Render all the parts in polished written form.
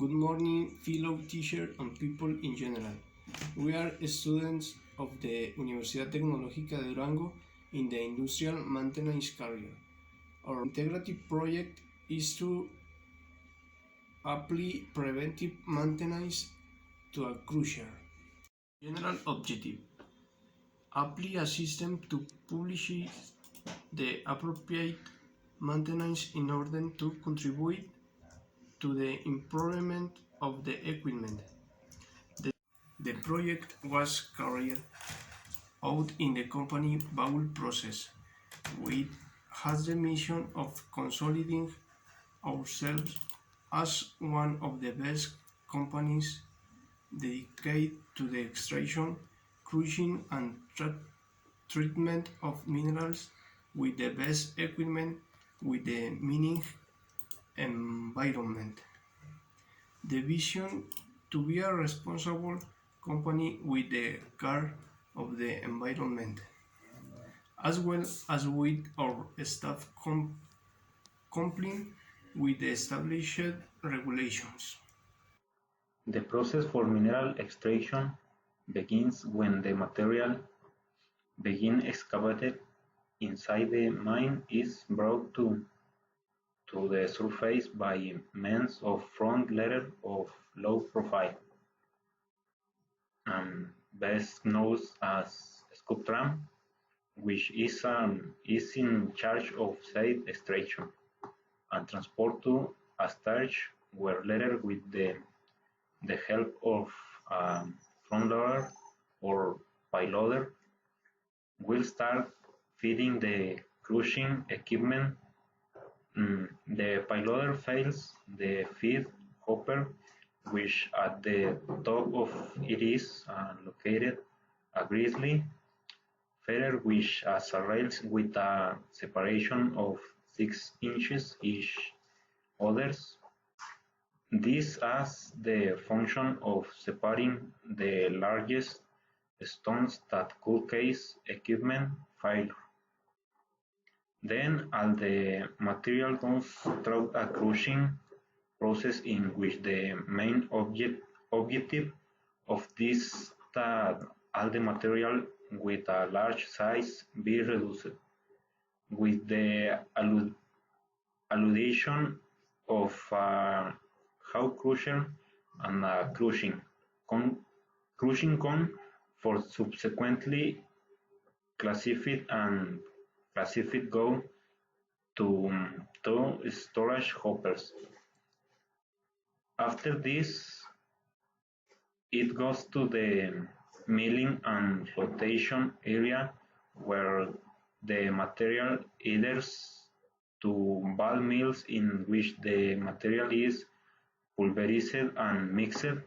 Good morning, fellow teachers and people in general. We are students of the Universidad Tecnológica de Durango in the Industrial Maintenance career. Our integrative project is to apply preventive maintenance to a crucial. General objective: apply a system to publish the appropriate maintenance in order to contribute to the improvement of the equipment. The project was carried out in the company Baul process, which has the mission of consolidating ourselves as one of the best companies dedicated to the extraction, crushing, and treatment of minerals with the best equipment with the mining environment. The vision to be a responsible company with the care of the environment, as well as with our staff complying with the established regulations. The process for mineral extraction begins when the material being excavated inside the mine is brought to the surface by means of front ladder of low profile, best known as scoop tram, which is in charge of said extraction and transport to a stage where later with the help of front loader or payloader will start feeding the crushing equipment. The payloader fails the feed hopper, which at the top of it is located a grizzly feeder which has a rails with a separation of 6 inches each others. This has the function of separating the largest stones that could cause equipment failure. Then all the material goes through a crushing process in which the main objective of this that all the material with a large size be reduced, with the allusion of how crusher and crushing cone for subsequently classified go to storage hoppers. After this, it goes to the milling and flotation area where the material either to ball mills in which the material is pulverized and mixed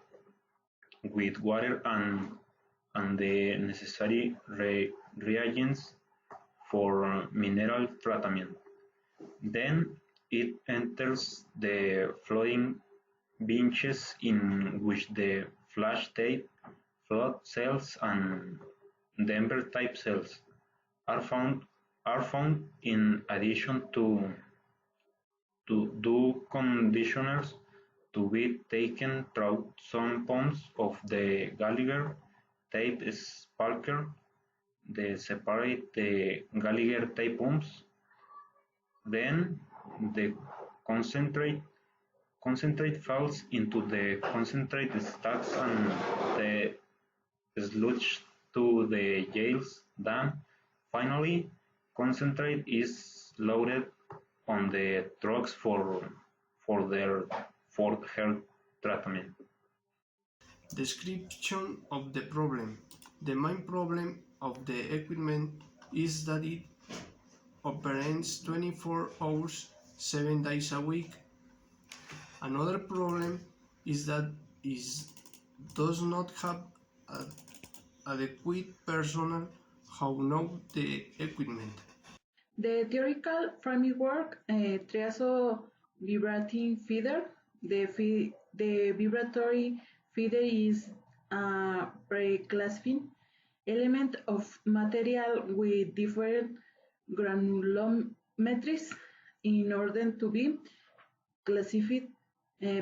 with water and the necessary reagents for mineral treatment. Then it enters the flooding benches in which the flash tape, flood cells, and Denver type cells are found in addition to do conditioners to be taken through some pumps of the Gallagher tape sparker. They separate the Gallagher tape pumps. Then the concentrate falls into the concentrate stacks and the sludge to the Yale's dam. Finally, concentrate is loaded on the trucks for her treatment. Description of the problem. The main problem of the equipment is that it operates 24 hours, 7 days a week. Another problem is that it does not have adequate personnel who know the equipment. The theoretical framework, triazo vibrating feeder. The vibratory feeder is a pre-classified element of material with different granulometries in order to be classified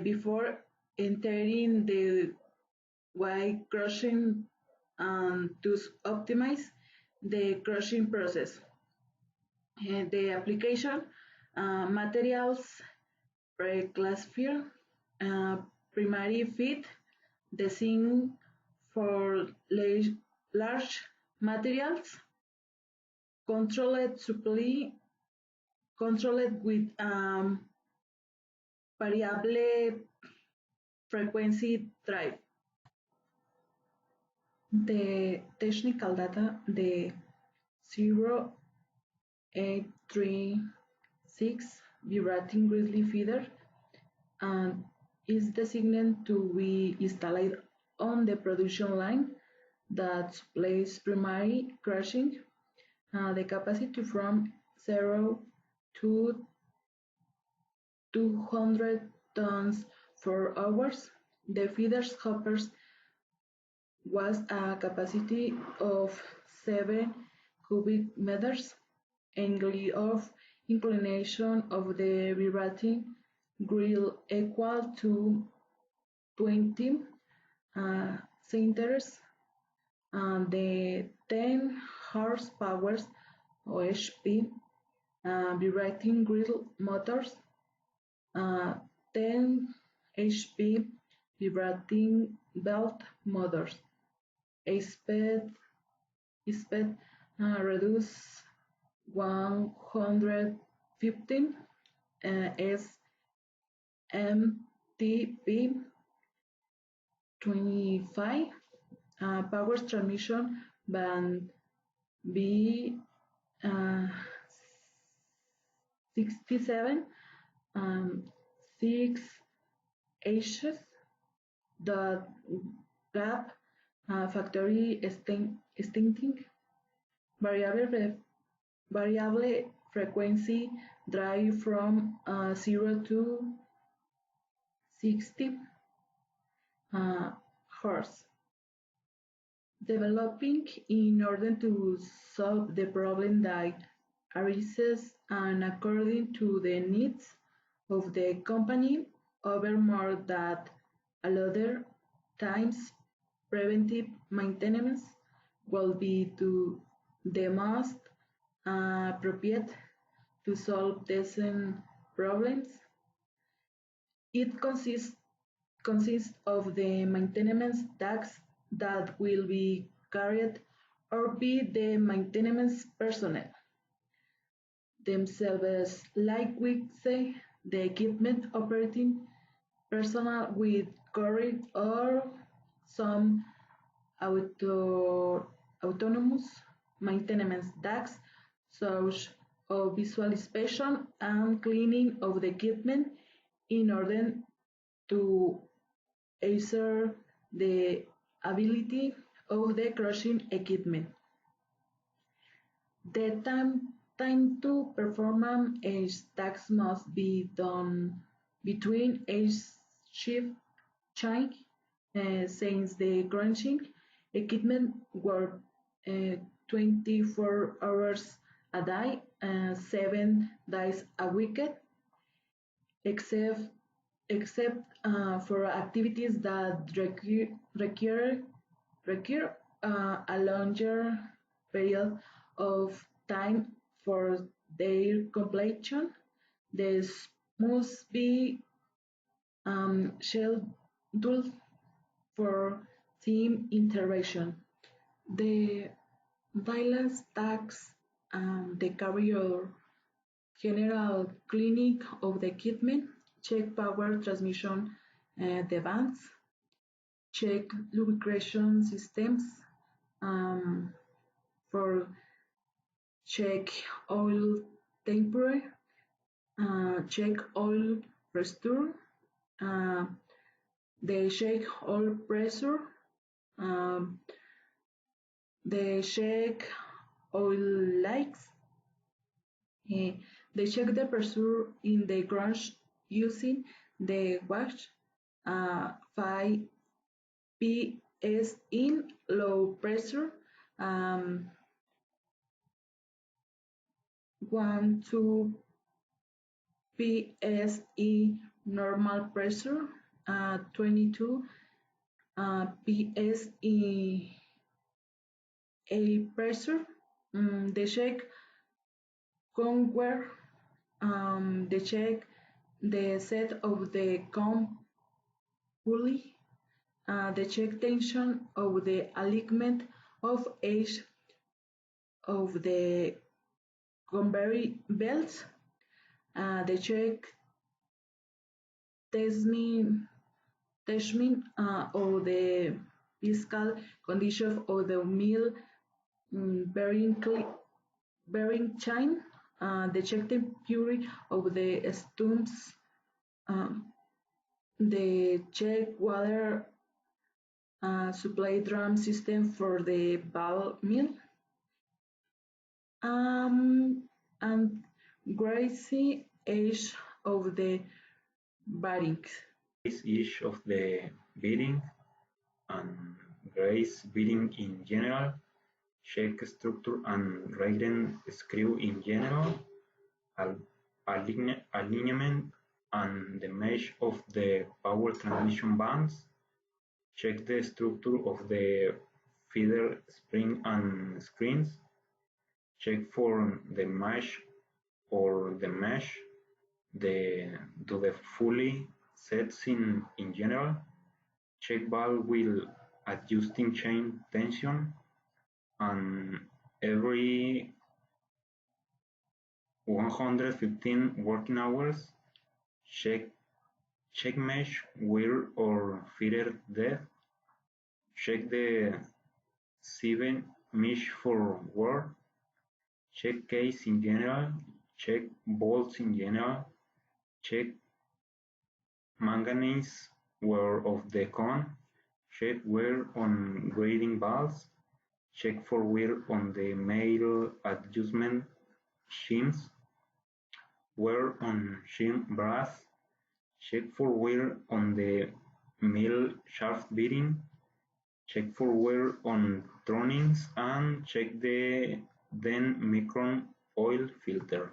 before entering the white crushing to optimize the crushing process. The application materials pre-classifier, primary feed, design for large materials, controlled supply, controlled with variable frequency drive. The technical data, the 0836 vibrating grizzly feeder is designed to be installed on the production line that supplies primary crushing. The capacity from 0 to 200 tons for hours. The feeder's hoppers was a capacity of 7 cubic meters, angle of inclination of the vibrating grill equal to 20 centers. The 10 horsepower OHP vibrating grill motors, 10 HP vibrating belt motors. Speed reduce 115 SMTP 25 power transmission band B 67 6 H's the gap factory extincting variable frequency drive from 0 to 60 Hz. Developing in order to solve the problem that arises and according to the needs of the company over more than a other times preventive maintenance will be the most appropriate to solve these problems. It consists of the maintenance tasks that will be carried or by the maintenance personnel themselves, like we say, the equipment operating personnel with current or some autonomous maintenance tasks, such as visualization and cleaning of the equipment in order to assure the ability of the crushing equipment. The time to perform each task must be done between each shift change, since the crushing equipment works 24 hours a day, 7 days a week, except for activities that require a longer period of time for their completion. This must be scheduled for team intervention. The daily tasks the carrier general cleaning of the equipment, check power transmission the bands, check lubrication systems, for check oil temperature, check oil pressure, they check oil pressure, they check oil lights, they check the pressure in the crush using the watch 5 PS in low pressure, 1-2 PS in normal pressure, 22 psi a pressure. The check conware the check the set of the comb pulley, the check tension of the alignment of edge of the conveyor belts, the check testing of the physical condition of the mill bearing chain, the check temperature of the stumps, the check water supply drum system for the ball mill, and grassy edge of the bearings. Each of the bearing and grace bearing in general, check structure and rigging screw in general, alignment and the mesh of the power transmission bands, check the structure of the feeder spring and screens, check for the mesh or the mesh, do the fully sets in general, check valve will adjusting chain tension, and every 115 working hours, check mesh wear or feeder depth, check the 7 mesh for wear, check case in general, check bolts in general, check manganese wear of the cone, check wear on grading valves, check for wear on the male adjustment shims, wear on shim brass, check for wear on the mill shaft bearing, check for wear on turnings, and check the 10 micron oil filter.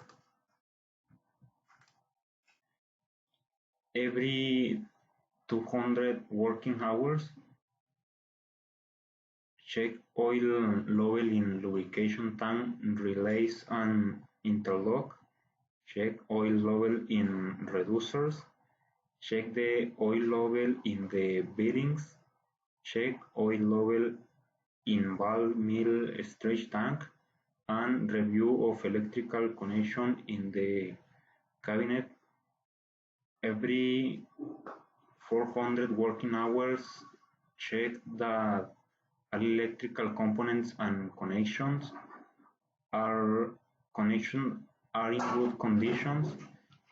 Every 200 working hours, check oil level in lubrication tank relays and interlock, check oil level in reducers, check the oil level in the bearings, check oil level in valve mill stretch tank, and review of electrical connection in the cabinet. Every 400 working hours, check that all electrical components and connections are in good conditions.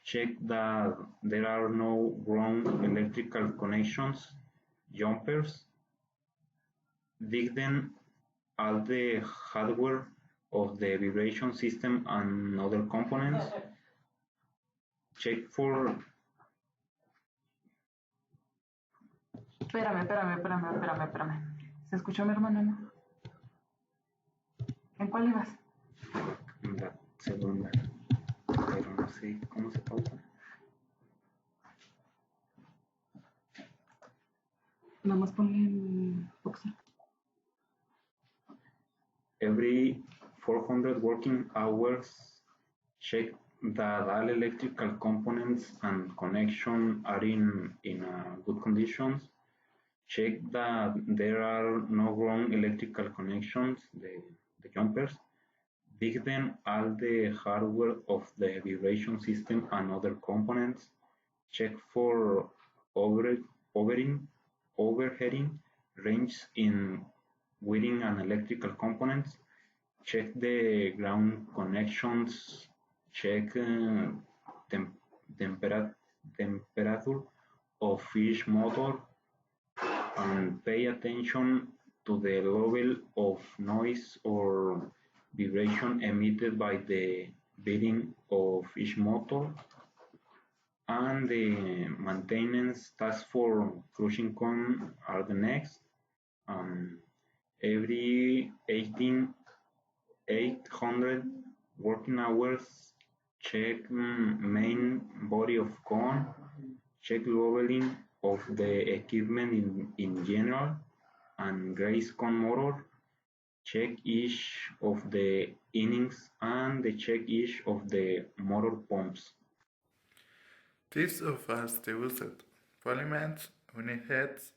Check that there are no wrong electrical connections, jumpers. Dig then all the hardware of the vibration system and other components. Check for Espérame. ¿Se escuchó mi hermano, no? ¿En cuál ibas? la segunda, pero no sé cómo se pausa. Nada más ponle en boxer. Every 400 working hours, check that all electrical components and connections are in good conditions. Check that there are no wrong electrical connections, the jumpers. Dig then all the hardware of the vibration system and other components. Check for overheating range in wiring and electrical components. Check the ground connections. Check temperature of each motor, and pay attention to the level of noise or vibration emitted by the bearing of each motor. And the maintenance tasks for crushing cone are the next. Every 800 working hours, check main body of cone, check leveling of the equipment in general, and grace con motor, check each of the innings and the check each of the motor pumps. This offers the used polymers, unit heads,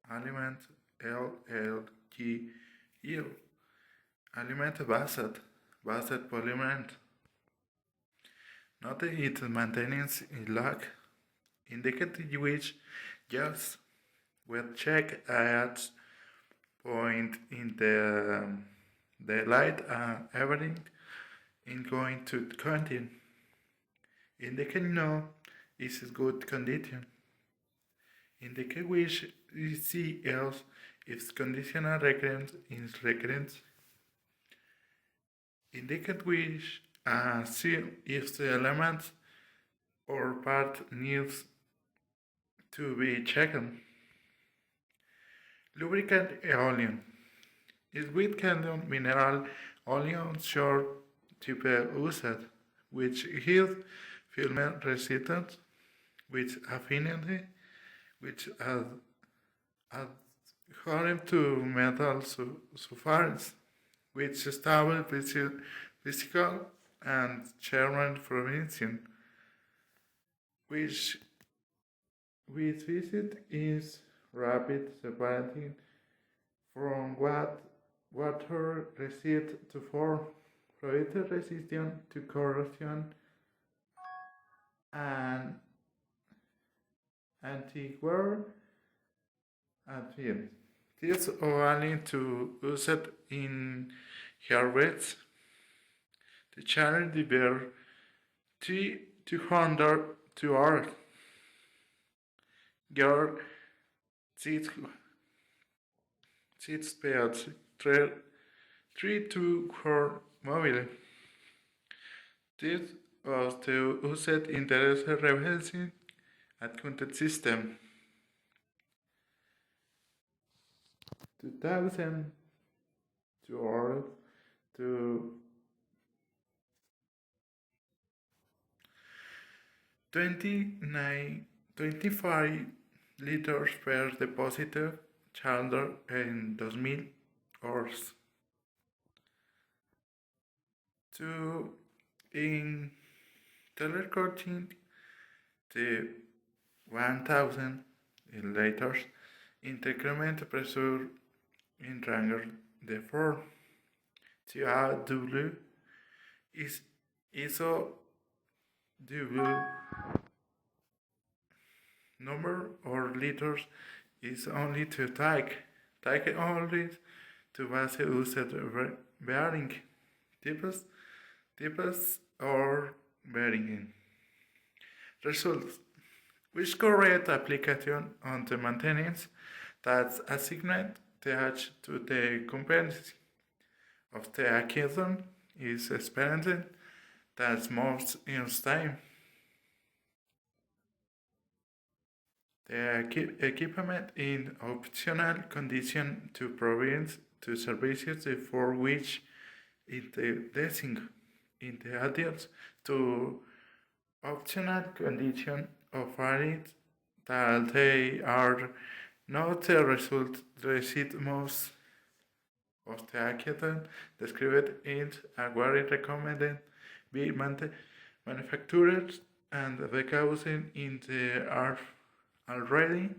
elements LLG, element based polymer. Note its maintenance log, indicating which jobs will check at point in the light and everything is going to continue. Indicate no is good condition. Indicate which see else if conditional recurrence is recurrence. Indicate which see if the element or part needs to be checked. Lubricant oleum is with candle mineral oleum short type used, which is film resistant, with affinity, which adherent to metal surface, which stable physical and German provision, which with visit is rapid separating from water resist to form, fluid resistant to corrosion, and anti-wear adherence. This only to use it in harvest. The channel bear 200 to art. Your seats pairs 3 to 4 mobile. This was to use it in the referencing at content system. 2000 to order to 25 liters per depositor charter en 2000 hours. To in telerecording the 1000 liters increment pressure in triangle the 4 TAW is ISO W number or liters is only to take only to base used bearing types or bearing. Results: which correct application on the maintenance that's assigned TH to the competency of the equipment is experienced that's most in time. The equipment in optional condition to provide to services for which it designated in the adults to optional condition of it that they are not the result most of the equipment described in a very recommended be manufactured and the causing in the art already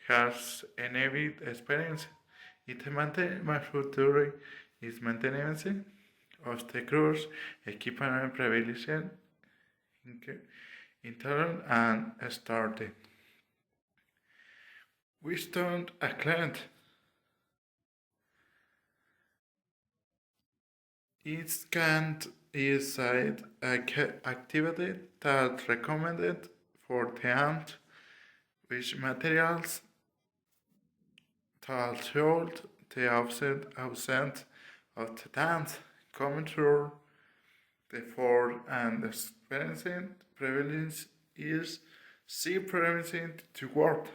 has enabled experience. It manufacturing is maintenance of the cruise equipment prevalence internal and started. Wisdom a client. It can't is side activity that recommended for the ant which materials that showed the absent of the dance coming through the form and experiencing prevalence is see prevalence to work.